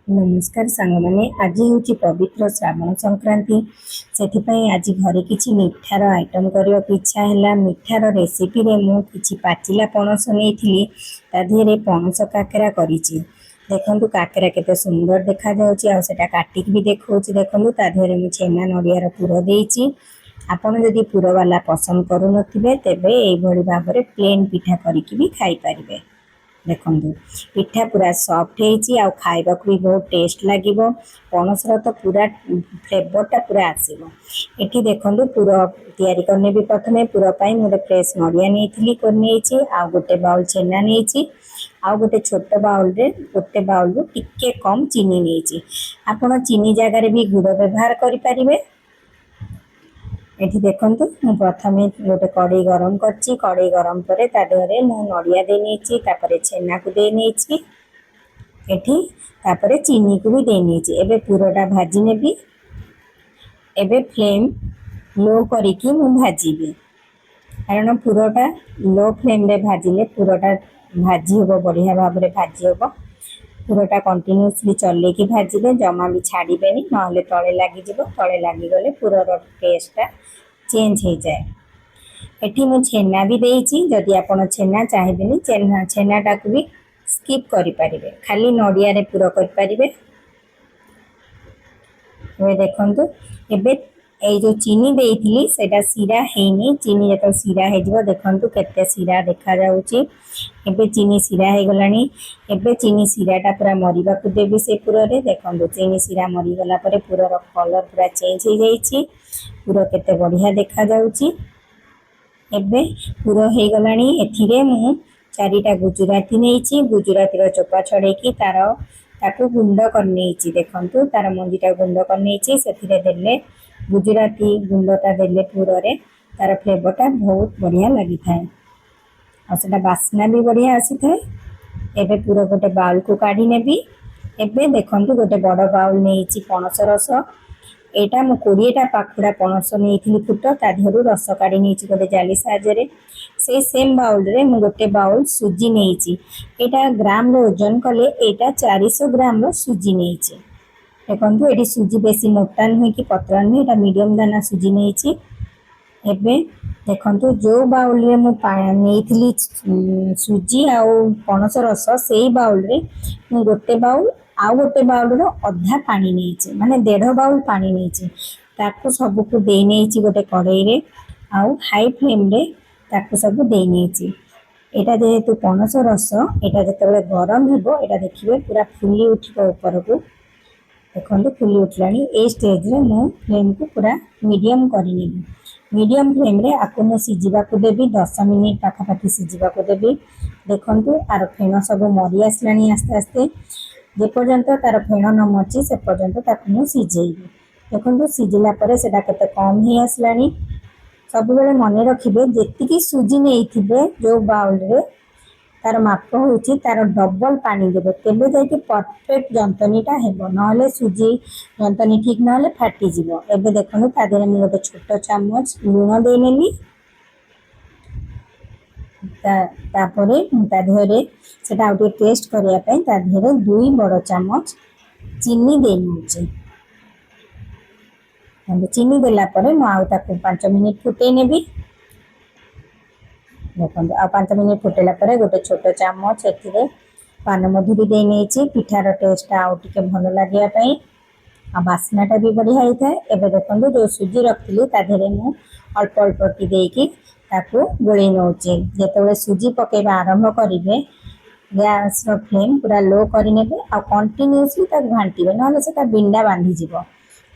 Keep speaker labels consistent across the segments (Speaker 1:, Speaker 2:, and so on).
Speaker 1: नमस्कार सांग मैंने आज हूँ पवित्र श्रावण संक्रांति से आज घरे किसी मिठार आइटम करने को इच्छा है। मिठार रेसिपी रे मु किछि पाचिला पणस नहीं ताधे पणस काकेरा करी देखु काकेरा केते सुंदर देखा जाऊँगा काटिक भी देखा देखूँ ताधे मु छेना नड़ियार पुर देती। आपड़ जदि पुर वाला पसंद करूँ तेबे यही भाव में प्लेन पिठा करी भी खाई पारे। देखु पिठा पूरा सॉफ्ट है खाइबा भी बहुत टेस्ट लगे पणसर तो पूरा फ्लेवरटा पूरा आसो। ये देखो पुर तैयारी करने भी प्रथम पुर पर मुझे फ्रेश नड़िया नहीं आ गोटे बाउल छेना नहीं आ गोटे छोट बाउल रे गोटे बाउल रु टिके कम चीनी नहीं। आपड़ चीनी जगार भी गुड़ व्यवहार करें। ये देखु मु प्रथम गोटे कड़े गरम करची कड़े गरम पर तादेहरे मु नड़िया दे छेना को दे चीनी को भी दे एबे पुरटा भाजी नेबी। एबे फ्लेम लो करिकी मु भाजीबी कारण पुरटा लो फ्लेम रे भाजिले पुरटा भाजी होबो बढ़िया भाव में भाजी होबो। पुरटा कंटिन्यूसली चलेकी भाजिले जमा भी छाड़बेनी ना तले लगिज तले लगिगले पुरर टेस्टा चेंज हो जाए। एठी मु छेना भी देइची जदि आपण छेना चाहिए छेनाटा को भी स्किप करि परिबे खाली नड़िया रे पुर करि परिबे। ये देखंतु एबे ए जो चीनी देइथिली सेटा सिरा हेनी चीनी जत सिरा हे जिवो देखंतु केते सिरा देखा जाउची। एबे चीनी सिरा हे गलानी एबे चीनी सिराटा पूरा मरिबा को देबी से पुर रे देखंतु चीनी सिरा मरी गला परे पुरर कलर पूरा चेंज हो जाइची पुर केते बढ़िया देखा जाउची। एबे पुर हे गलानी एथिरे मु चारिटा गुजराती नहीं गुजराती चोपा छड़ेकी ताकू गुंड करनी देखु तार मंजीटा गुंड करनी से गुजराती गुंडटा देले पुर रे तार फ्लेवरटा बहुत बढ़िया लगी थाए और बास्ना भी बढ़िया आसी थाए। एबे पुर गोटे बाउल को काढ़ी नेबी। एबे देखंतु गोटे बड़ बाउल नहीं पणस रस एटा मु 20टा पाखुड़ा पणस नहीं फुट ताधरू रस काढ़ी नहीं गोटे जाली साहाय्य से सेम बाउल रे मु गोटे बाउल सुजी नहीं एटा ग्राम रो ओजन कले एटा 400 ग्राम रो सुजी नहीं। देखो ये सुजी बेसी मोटा नुहे कि पतला नुहे एटा मीडियम दाना सुजी नहीं। एबे देखो जो बाउल रे मु नहीं सुजी आउ पणस रस से बाउल रे मु गोटे बाउल आउ गोटे बाउल रो अधा पानी नहीं माने 1.5 बाउल पानी नहीं ताकू सबको दे नहीं गोटे कड़ाई रे आउ हाई फ्लेम रे ताकू सब दे नहीं। एटा जेहेतु पणस रस एटा जतबेले गरम हेबो एटा देखिबे पूरा फुली उठिबो ऊपर को देखो फुली उठलानी ए स्टेज रे मु फ्लेम को पूरा मीडियम करी नेबी। मीडियम फ्लेम रे आपको मु सिजिबा को देबी 10 मिनिट पाखापाखि सिजिबा को देबी। देखंतु तार फेण सब मरी आसलानी आस्ते आस्ते जे पर्यंत तार फेण न मची से पर्यंत ताकू मु सिझेइबी। देखंतु सिझिला परे सेटा केते कम ही आसलानी। सब बेले मन रखिबे जेतिकी सुजी नहीं जो बाउल रे तार माप होची तार डबल पानी देबे तेबे जाके परफेक्ट जंतनीटा हेबो नहले सुजी जंतनी ठीक नहले फाटी जिवो। एबे देखनु तादेरे मु गोटे छोट चामच लूण दे नेली तापरे तादेरे सेटा आउटे टेस्ट करिया पई तादेरे 2 बड़ चामच चीनी दे नउची। चीनी देला परे मु आउ ताकू 5 मिनिट फुटे नेबी। देखो आ 5 मिनिट फुटेला परे गोटे छोट चामच एथिरे पान मधुरी दे नहीं पिठार टेस्ट आउ टिके भल लगे आ बास्नाटा भी बढ़िया होता है। एबे देखो जो सुजी रखी ताधे मु अल्प अल्प की देकी ताकू गोले नौचे जेते सुजी पकेबा आरंभ करेंगे गैस फ्लेम पूरा लो करने आ कंटिन्यूसली घांटे ना से बिंडा बांधी जीव।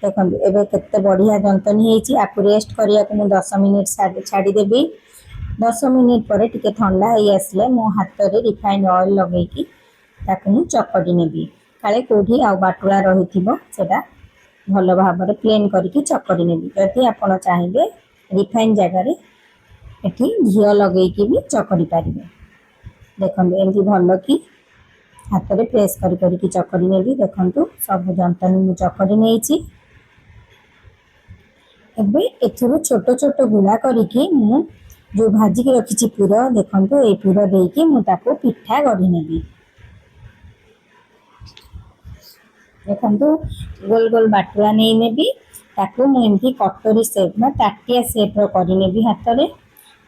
Speaker 1: देखो एबे केते बढ़िया जंतनी होती आपको रेस्ट करिया को 10 मिनिट छाड़देवी। 10 मिनिट पर टिके ठंडा हो आसले मो हाथ रे रिफाइंड ऑयल लगेकी ताकू चकटी नेबी काले कोठी आ बाटुला रहिथिबो सेटा भल भाव में प्लेन करके चकटी नेबी। जदि आपण चाहिए रिफाइंड जगह एठी घी लगेकी भी चकटी पारिबे। देखो एमती भल कि हाथ में प्रेस करके चकटी नेबी। देखंतु सब जंतनी मु चकटी नेछि। एबे एथुरु छोट छोट गुला करिकी मु जो भाजी के रखी पुर देखो ये पुर देकी मुझे पिठा गढ़ी नेबी। ଦେଖନ୍ତୁ ଗୋଲ ଗୋଲ ବାଟୁଳା ନେଇନେବି, ତାକୁ ମୁଁ ଏମିତି କଟୋରୀ ସେପ୍ ବା ତାଟିଆ ସେପ୍ର କରିନେବି ହାତରେ।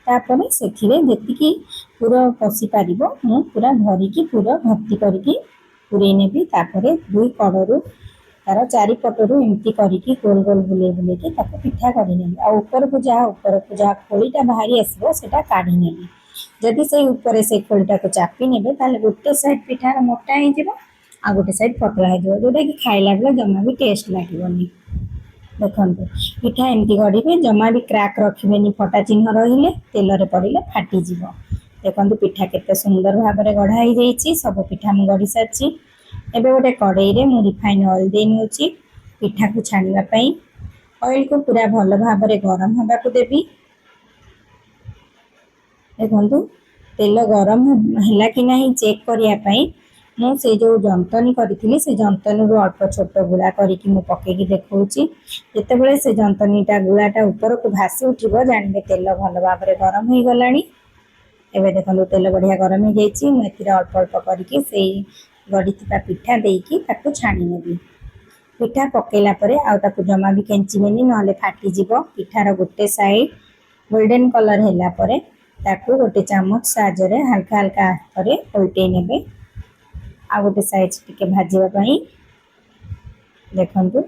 Speaker 1: ତାପରେ ସେଥିରେ ଯେତିକି ପୁର ପଶି ପାରିବ ମୁଁ ପୁରା ଭରିକି ପୁର ଭର୍ତ୍ତି କରିକି ପୂରେଇ ନେବି। ତାପରେ ଦୁଇ କଡ଼ରୁ ତାର ଚାରିପଟରୁ ଏମିତି କରିକି ଗୋଲ ଗୋଲ ବୁଲେଇ ବୁଲେଇକି ତାକୁ ପିଠା କରିନେବି। ଆଉ ଉପରକୁ ଯାହା ଖୋଳିଟା ବାହାରି ଆସିବ ସେଟା କାଢ଼ି ନେବି। ଯଦି ସେଇ ଉପରେ ସେଇ ଖୋଳିଟାକୁ ଚାପି ନେବେ ତାହେଲେ ଗୋଟେ ସାଇଡ୍ ପିଠାର ମୋଟା ହେଇଯିବ, ଆଉ ଗୋଟେ ସାଇଡ୍ ପତଳା ହେଇଯିବ, ଯୋଉଟାକି ଖାଇଲା ବେଳେ ଜମା ବି ଟେଷ୍ଟ ଲାଗିବନି। ଦେଖନ୍ତୁ ପିଠା ଏମିତି ଗଢ଼ିବେ, ଜମା ବି କ୍ରାକ୍ ରଖିବେନି, ଫଟା ଚିହ୍ନ ରହିଲେ ତେଲରେ ପଡ଼ିଲେ ଫାଟିଯିବ। ଦେଖନ୍ତୁ ପିଠା କେତେ ସୁନ୍ଦର ଭାବରେ ଗଢ଼ା ହେଇଯାଇଛି। ସବୁ ପିଠା ମୁଁ ଗଢ଼ି ସାରିଛି। ଏବେ ଗୋଟେ କଡ଼େଇରେ ମୁଁ ରିଫାଇନ୍ ଅଏଲ୍ ଦେଇ ନେଉଛି ପିଠାକୁ ଛାଣିବା ପାଇଁ। ଅଏଲ୍କୁ ପୁରା ଭଲ ଭାବରେ ଗରମ ହେବାକୁ ଦେବି। ଦେଖନ୍ତୁ ତେଲ ଗରମ ହେଲା କି ନାହିଁ ଚେକ୍ କରିବା ପାଇଁ ମୁଁ ସେ ଯେଉଁ ଯନ୍ତଣୀ କରିଥିଲି ସେ ଯନ୍ତଣୀରୁ ଅଳ୍ପ ଛୋଟ ଗୁଳା କରିକି ମୁଁ ପକେଇକି ଦେଖାଉଛି। ଯେତେବେଳେ ସେ ଯନ୍ତଣୀଟା ଗୁଳାଟା ଉପରକୁ ଭାସି ଉଠିବ ଜାଣିବେ ତେଲ ଭଲ ଭାବରେ ଗରମ ହେଇଗଲାଣି। ଏବେ ଦେଖନ୍ତୁ ତେଲ ବଢ଼ିଆ ଗରମ ହେଇଯାଇଛି। ମୁଁ ଏଥିରେ ଅଳ୍ପ ଅଳ୍ପ କରିକି ସେଇ ଗଢ଼ିଥିବା ପିଠା ଦେଇକି ତାକୁ ଛାଣି ନେବି। ପିଠା ପକେଇଲା ପରେ ଆଉ ତାକୁ ଜମା ବି କେଞ୍ଚିବେନି, ନହେଲେ ଫାଟିଯିବ। ପିଠାର ଗୋଟେ ସାଇଡ୍ ଗୋଲ୍ଡେନ୍ କଲର୍ ହେଲା ପରେ ତାକୁ ଗୋଟେ ଚାମଚ ସାହାଯ୍ୟରେ ହାଲକା ହାଲକା ହାତରେ ଓଲଟେଇ ନେବେ ଆଉ ଗୋଟେ ସାଇଡ୍ ଟିକେ ଭାଜିବା ପାଇଁ। ଦେଖନ୍ତୁ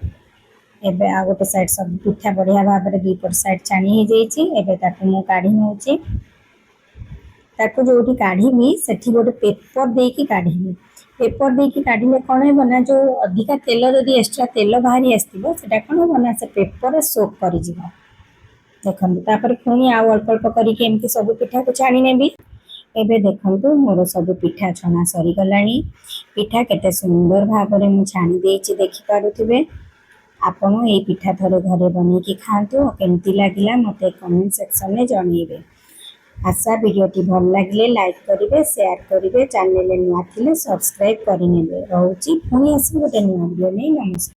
Speaker 1: ଏବେ ଆଉ ଗୋଟେ ସାଇଡ୍ ସବୁ ପିଠା ବଢ଼ିଆ ଭାବରେ ଦୁଇପଟ ସାଇଡ୍ ଛାଣି ହେଇଯାଇଛି। ଏବେ ତାକୁ ମୁଁ କାଢ଼ି ନେଉଛି। ତାକୁ ଯୋଉଠି କାଢ଼ିବି ସେଠି ଗୋଟେ ପେପର ଦେଇକି କାଢ଼ିବି। ପେପର ଦେଇକି କାଢ଼ିଲେ କ'ଣ ହେବ ନା, ଯେଉଁ ଅଧିକା ତେଲ ଯଦି ଏକ୍ସଟ୍ରା ତେଲ ବାହାରି ଆସିଥିବ ସେଟା କ'ଣ ହେବ ନା ସେ ପେପରରେ ସୋକ୍ କରିଯିବ। ଦେଖନ୍ତୁ ତାପରେ ପୁଣି ଆଉ ଅଳ୍ପ ଅଳ୍ପ କରିକି ଏମିତି ସବୁ ପିଠାକୁ ଛାଣି ନେବି। ଏବେ ଦେଖନ୍ତୁ ମୋର ସବୁ ପିଠା ଛଣା ସରିଗଲାଣି। ପିଠା କେତେ ସୁନ୍ଦର ଭାବରେ ମୁଁ ଛାଣି ଦେଇଛି ଦେଖିପାରୁଥିବେ। ଆପଣ ଏଇ ପିଠା ଥରେ ଘରେ ବନେଇକି ଖାଆନ୍ତୁ, କେମିତି ଲାଗିଲା ମୋତେ କମେଣ୍ଟ ସେକ୍ସନରେ ଜଣେଇବେ। ଆଶା ଭିଡ଼ିଓଟି ଭଲ ଲାଗିଲେ ଲାଇକ୍ କରିବେ, ସେୟାର କରିବେ, ଚ୍ୟାନେଲରେ ନୂଆ ଥିଲେ ସବସ୍କ୍ରାଇବ୍ କରିନେବେ। ରହୁଛି, ପୁଣି ଆସିବି ଗୋଟେ ନୂଆ ଭିଡ଼ିଓ ନେଇ। ନମସ୍କାର।